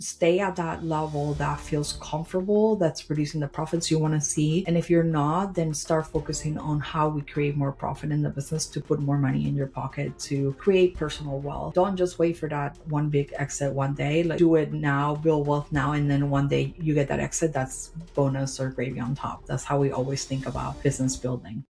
stay at that level that feels comfortable, that's producing the profits you want to see. And if you're not, then start focusing on how we create more profit in the business to put more money in your pocket to create personal wealth. Don't just wait for that one big exit one day. Like, do it now, build wealth now, and then one day you get that exit. That's bonus or gravy on top. That's how we always think about business building.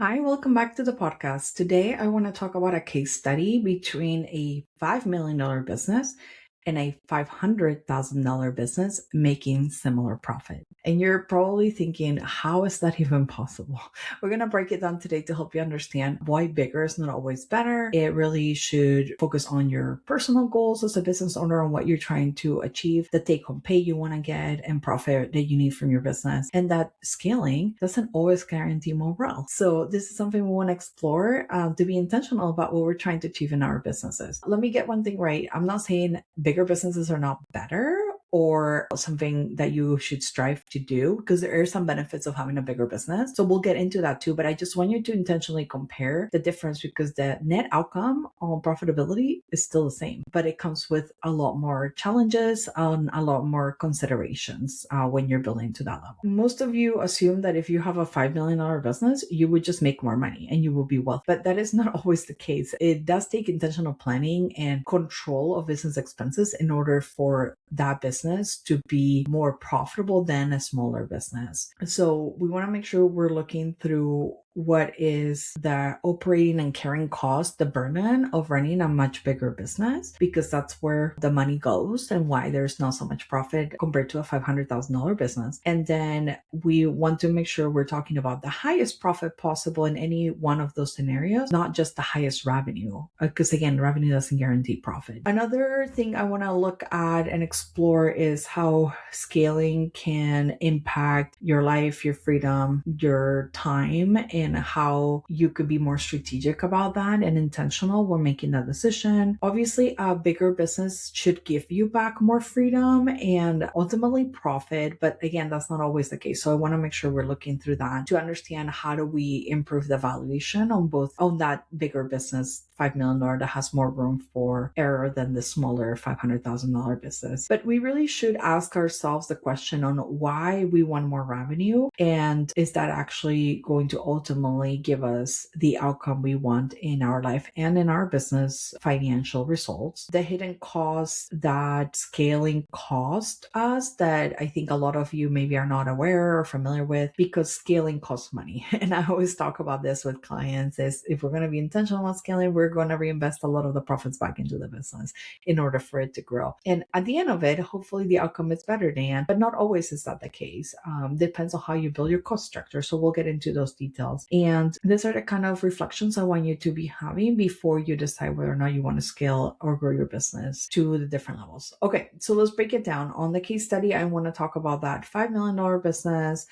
Hi, welcome back to the podcast. Today, I want to talk about a case study between a $5 million business and a $500,000 business making similar profit. And you're probably thinking, how is that even possible? We're going to break it down today to help you understand why bigger is not always better. It really should focus on your personal goals as a business owner and what you're trying to achieve, the take-home pay you want to get, and profit that you need from your business. And that scaling doesn't always guarantee more wealth. So this is something we want to explore to be intentional about what we're trying to achieve in our businesses. Let me get one thing right. I'm not saying bigger businesses are not better or something that you should strive to do, because there are some benefits of having a bigger business. So we'll get into that too, but I just want you to intentionally compare the difference, because the net outcome on profitability is still the same, but it comes with a lot more challenges and a lot more considerations when you're building to that level. Most of you assume that if you have a $5 million business, you would just make more money and you will be wealthy, but that is not always the case. It does take intentional planning and control of business expenses in order for that business to be more profitable than a smaller business. So we want to make sure we're looking through what is the operating and carrying cost, the burden of running a much bigger business, because that's where the money goes and why there's not so much profit compared to a $500,000 business. And then we want to make sure we're talking about the highest profit possible in any one of those scenarios, not just the highest revenue, because again, revenue doesn't guarantee profit. Another thing I want to look at and explore is how scaling can impact your life, your freedom, your time, and how you could be more strategic about that and intentional when making that decision. Obviously, a bigger business should give you back more freedom and ultimately profit. But again, that's not always the case. So I want to make sure we're looking through that to understand how do we improve the valuation on that bigger business, $5 million, that has more room for error than the smaller $500,000 business. But we really should ask ourselves the question on why we want more revenue, and is that actually going to ultimately give us the outcome we want in our life and in our business financial results. The hidden costs that scaling cost us, that I think a lot of you maybe are not aware or familiar with, because scaling costs money. And I always talk about this with clients, is if we're going to be intentional about scaling, we're going to reinvest a lot of the profits back into the business in order for it to grow. And at the end of it, hopefully the outcome is better, Dan, but not always is that the case. Depends on how you build your cost structure. So we'll get into those details. And these are the kind of reflections I want you to be having before you decide whether or not you want to scale or grow your business to the different levels. Okay, so let's break it down. On the case study, I want to talk about that $5 million business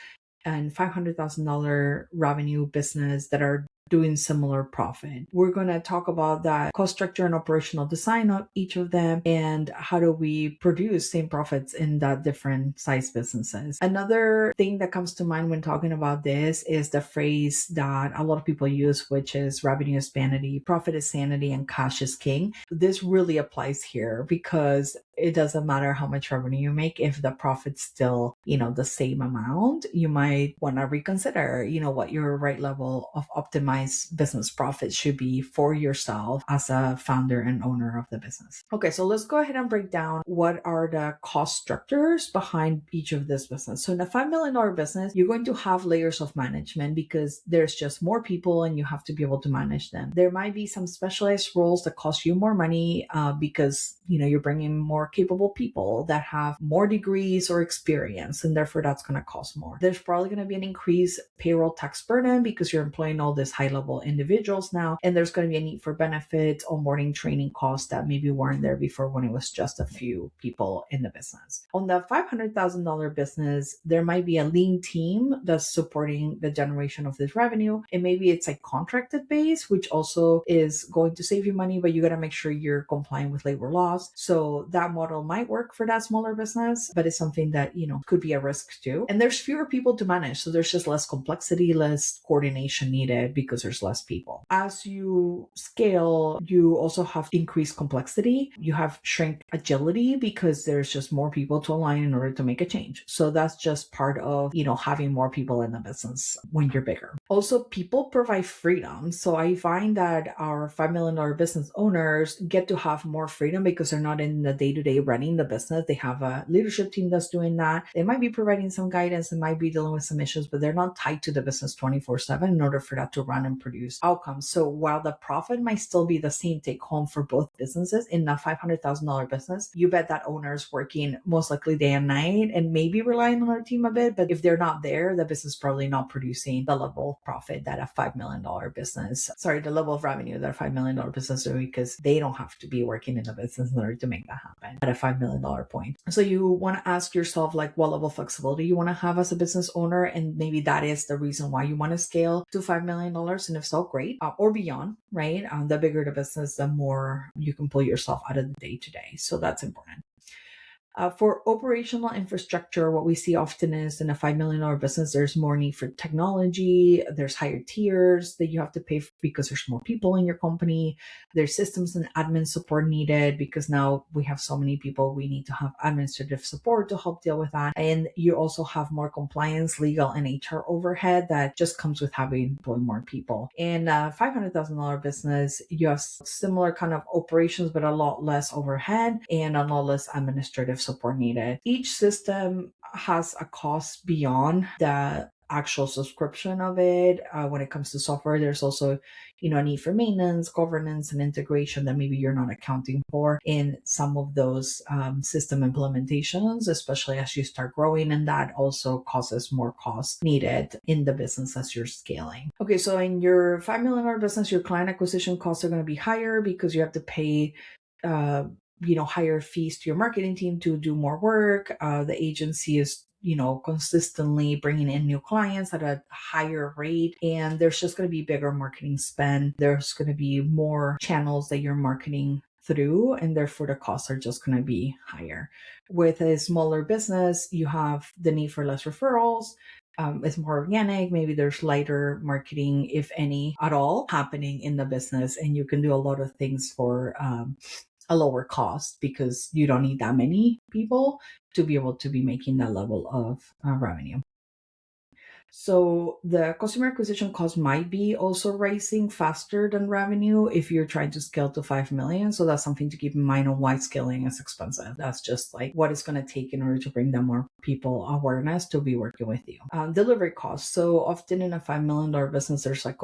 and $500,000 revenue business that are doing similar profit. We're going to talk about that cost structure and operational design of each of them, and how do we produce same profits in that different size businesses. Another thing that comes to mind when talking about this is the phrase that a lot of people use, which is revenue is vanity, profit is sanity, and cash is king. This really applies here, because it doesn't matter how much revenue you make. If the profit's still, the same amount, you might want to reconsider, what your right level of optimized business profit should be for yourself as a founder and owner of the business. Okay, so let's go ahead and break down what are the cost structures behind each of this business. So in a $5 million business, you're going to have layers of management, because there's just more people and you have to be able to manage them. There might be some specialized roles that cost you more money because you're bringing more capable people that have more degrees or experience, and therefore that's going to cost more. There's probably going to be an increased payroll tax burden because you're employing all this high-level individuals now, and there's going to be a need for benefits, onboarding, training costs that maybe weren't there before when it was just a few people in the business. On the $500,000 business, there might be a lean team that's supporting the generation of this revenue, and maybe it's a contracted base, which also is going to save you money, but you got to make sure you're complying with labor laws. So that that model might work for that smaller business, but it's something that, could be a risk too. And there's fewer people to manage. So there's just less complexity, less coordination needed because there's less people. As you scale, you also have increased complexity. You have shrink agility because there's just more people to align in order to make a change. So that's just part of, having more people in the business when you're bigger. Also, people provide freedom. So I find that our $5 million business owners get to have more freedom because they're not in the day-to-day running the business. They have a leadership team that's doing that. They might be providing some guidance and might be dealing with some issues, but they're not tied to the business 24/7 in order for that to run and produce outcomes. So while the profit might still be the same take home for both businesses in a $500,000 business, you bet that owner's working most likely day and night and maybe relying on their team a bit. But if they're not there, the business is probably not producing the level of profit that a $5 million business, the level of revenue that a $5 million business doing, because they don't have to be working in the business in order to make that happen at a $5 million point. So you want to ask yourself, like, what level of flexibility you want to have as a business owner, and maybe that is the reason why you want to scale to $5 million, and if so, great, or beyond, right? The bigger the business, the more you can pull yourself out of the day-to-day. So that's important. For operational infrastructure, what we see often is in a $5 million business, there's more need for technology. There's higher tiers that you have to pay for because there's more people in your company. There's systems and admin support needed because now we have so many people. We need to have administrative support to help deal with that. And you also have more compliance, legal, and HR overhead that just comes with having more people. In a $500,000 business, you have similar kind of operations, but a lot less overhead and a lot less administrative support needed. Each system has a cost beyond the actual subscription of it. When it comes to software, there's also a need for maintenance, governance, and integration that maybe you're not accounting for in some of those system implementations, especially as you start growing, and that also causes more cost needed in the business as you're scaling. Okay, so in your $5 million business, your client acquisition costs are going to be higher because you have to pay higher fees to your marketing team to do more work. The agency is consistently bringing in new clients at a higher rate, and there's just going to be bigger marketing spend. There's going to be more channels that you're marketing through, and therefore the costs are just going to be higher. With a smaller business, you have the need for less referrals. It's more organic. Maybe there's lighter marketing, if any at all, happening in the business, and you can do a lot of things for a lower cost because you don't need that many people to be able to be making that level of revenue. So the customer acquisition cost might be also rising faster than revenue if you're trying to scale to 5 million. So that's something to keep in mind on why scaling is expensive. That's just like what it's going to take in order to bring them more people awareness to be working with you. Delivery costs. So often in a $5 million business, there's like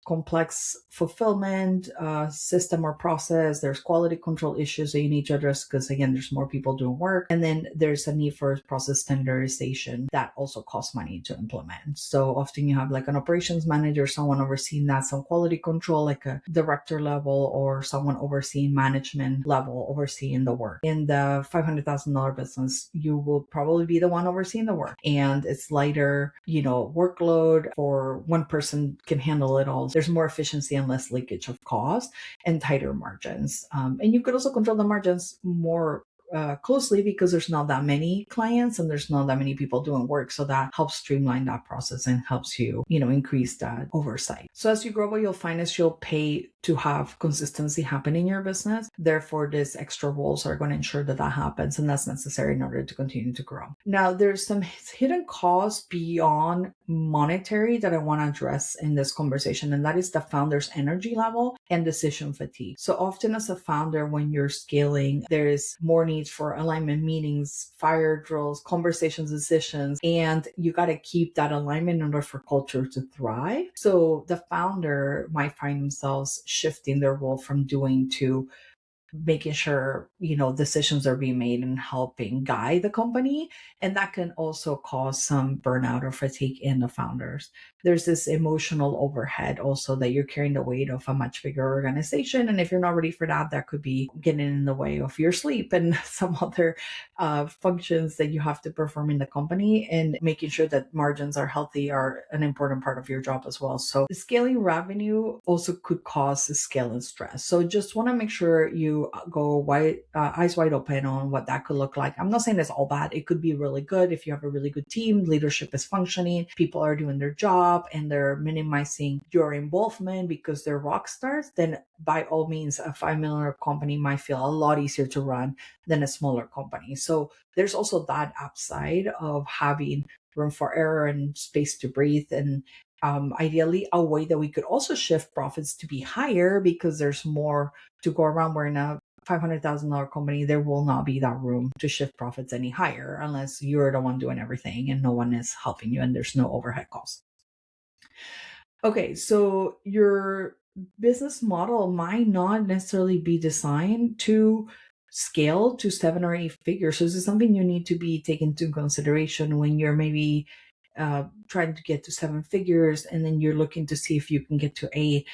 complex fulfillment system or process. There's quality control issues that you need to address because, again, there's more people doing work. And then there's a need for process standardization that also costs money to implement. So often you have like an operations manager, someone overseeing that, some quality control, like a director level, or someone overseeing management level, overseeing the work. In the $500,000 business, you will probably be the one overseeing the work. And it's lighter, workload, for one person can handle it all. There's more efficiency and less leakage of cost and tighter margins. And you could also control the margins more closely because there's not that many clients and there's not that many people doing work. So that helps streamline that process and helps you, increase that oversight. So as you grow, what you'll find is you'll pay to have consistency happen in your business. Therefore, these extra roles are going to ensure that that happens, and that's necessary in order to continue to grow. Now, there's some hidden costs beyond monetary that I want to address in this conversation, and that is the founder's energy level and decision fatigue. So often as a founder, when you're scaling, there is more need for alignment meetings, fire drills, conversations, decisions, and you got to keep that alignment in order for culture to thrive. So the founder might find themselves shifting their role from doing to making sure, decisions are being made and helping guide the company. And that can also cause some burnout or fatigue in the founders. There's this emotional overhead also that you're carrying the weight of a much bigger organization. And if you're not ready for that, that could be getting in the way of your sleep and some other functions that you have to perform in the company, and making sure that margins are healthy are an important part of your job as well. So scaling revenue also could cause scale and stress. So just want to make sure you to go eyes wide open on what that could look like. I'm not saying it's all bad. It could be really good if you have a really good team, leadership is functioning, people are doing their job, and they're minimizing your involvement because they're rock stars. Then by all means, a $5 million company might feel a lot easier to run than a smaller company. So there's also that upside of having room for error and space to breathe, and ideally a way that we could also shift profits to be higher because there's more to go around. We're in a $500,000 company, there will not be that room to shift profits any higher unless you're the one doing everything and no one is helping you and there's no overhead costs. Okay, so your business model might not necessarily be designed to scale to 7 or 8 figures. So this is something you need to be taken into consideration when you're maybe trying to get to 7 figures and then you're looking to see if you can get to 8.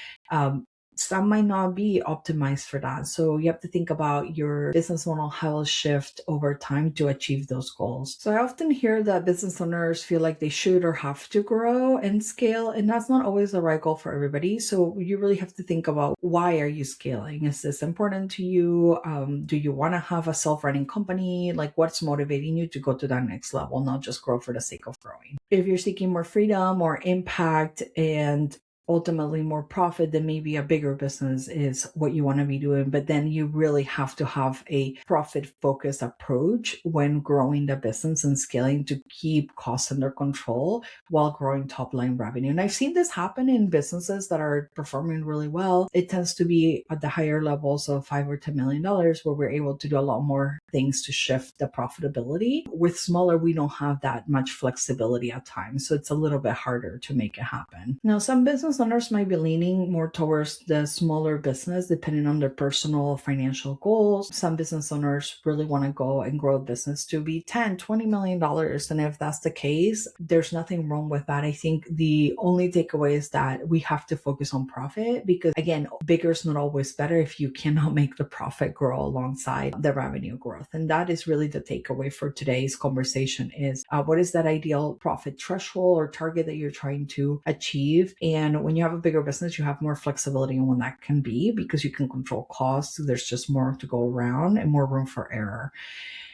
Some might not be optimized for that. So you have to think about your business model, how it'll shift over time to achieve those goals. So I often hear that business owners feel like they should or have to grow and scale, and that's not always the right goal for everybody. So you really have to think about, why are you scaling? Is this important to you? Do you want to have a self-running company? Like, what's motivating you to go to that next level, not just grow for the sake of growing? If you're seeking more freedom, more impact, and ultimately more profit, then maybe a bigger business is what you want to be doing. But then you really have to have a profit focused approach when growing the business and scaling to keep costs under control while growing top line revenue. And I've seen this happen in businesses that are performing really well. It tends to be at the higher levels of $5 or $10 million where we're able to do a lot more things to shift the profitability. With smaller, we don't have that much flexibility at times. So it's a little bit harder to make it happen. Now, some business owners might be leaning more towards the smaller business depending on their personal financial goals. Some business owners really want to go and grow a business to be $10, $20 million. And if that's the case, there's nothing wrong with that. I think the only takeaway is that we have to focus on profit because, again, bigger is not always better if you cannot make the profit grow alongside the revenue growth. And that is really the takeaway for today's conversation is what is that ideal profit threshold or target that you're trying to achieve? And when you have a bigger business, you have more flexibility on when that can be because you can control costs. There's just more to go around and more room for error.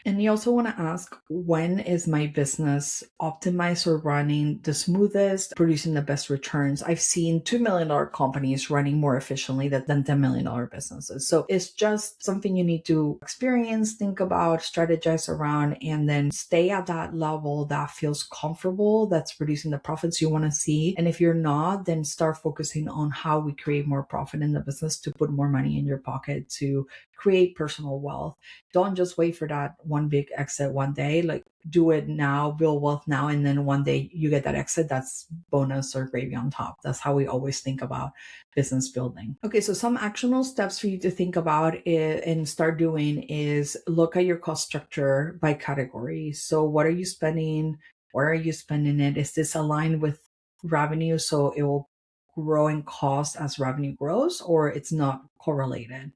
And you also want to ask, when is my business optimized or running the smoothest, producing the best returns? I've seen $2 million companies running more efficiently than $10 million businesses. So it's just something you need to experience, think about, strategize around, and then stay at that level that feels comfortable, that's producing the profits you want to see. And if you're not, then start focusing on how we create more profit in the business to put more money in your pocket to create personal wealth. Don't just wait for that one big exit one day. Like, do it now, build wealth now, and then one day you get that exit. That's bonus or gravy on top. That's how we always think about business building. Okay, so some actionable steps for you to think about and start doing is look at your cost structure by category. So what are you spending? Where are you spending it? Is this aligned with revenue so it will grow in cost as revenue grows, or it's not correlated?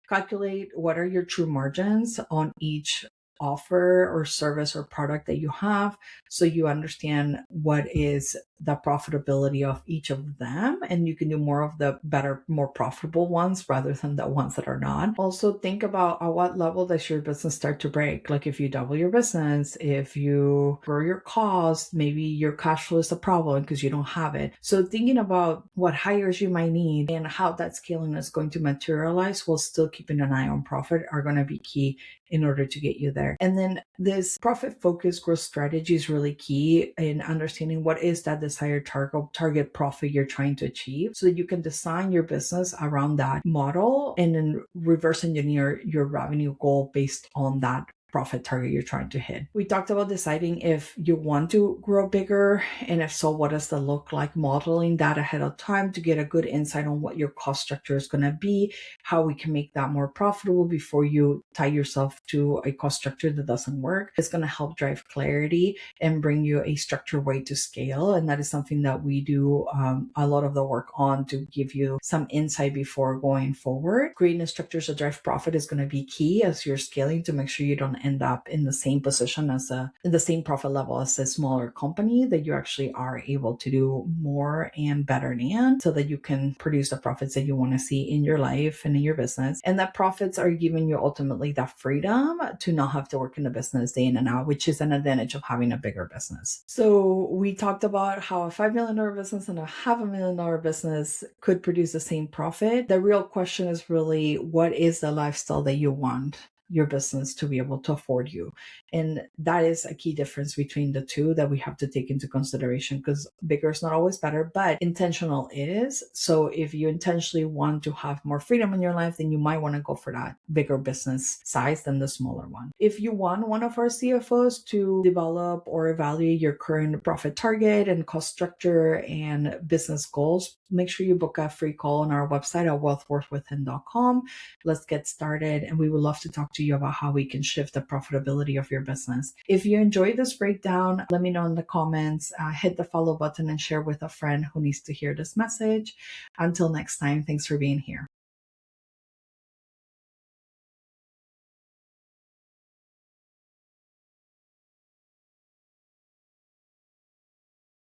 Calculate what are your true margins on each offer or service or product that you have so you understand what is the profitability of each of them, and you can do more of the better, more profitable ones rather than the ones that are not. Also think about at what level does your business start to break. Like, if you double your business, if you grow your costs, maybe your cash flow is a problem because you don't have it. So thinking about what hires you might need and how that scaling is going to materialize while still keeping an eye on profit are going to be key in order to get you there. And then this profit focused growth strategy is really key in understanding what is that desired target profit you're trying to achieve so that you can design your business around that model and then reverse engineer your revenue goal based on that profit target you're trying to hit. We talked about deciding if you want to grow bigger, and if so, what does that look like? Modeling that ahead of time to get a good insight on what your cost structure is going to be, how we can make that more profitable before you tie yourself to a cost structure that doesn't work. It's going to help drive clarity and bring you a structured way to scale. And that is something that we do a lot of the work on to give you some insight before going forward. Creating a structure to drive profit is going to be key as you're scaling to make sure you don't to end up in the same position in the same profit level as a smaller company, that you actually are able to do more and better than, so that you can produce the profits that you want to see in your life and in your business. And that profits are giving you ultimately that freedom to not have to work in the business day in and out, which is an advantage of having a bigger business. So we talked about how a $5 million business and a $500,000 business could produce the same profit. The real question is really, what is the lifestyle that you want your business to be able to afford you? And that is a key difference between the two that we have to take into consideration, because bigger is not always better, but intentional is. So if you intentionally want to have more freedom in your life, then you might want to go for that bigger business size than the smaller one. If you want one of our CFOs to develop or evaluate your current profit target and cost structure and business goals, make sure you book a free call on our website at wealthworthwithin.com. Let's get started, and we would love to talk to you about how we can shift the profitability of your business. If you enjoyed this breakdown, let me know in the comments. Hit the follow button and share with a friend who needs to hear this message. Until next time, thanks for being here.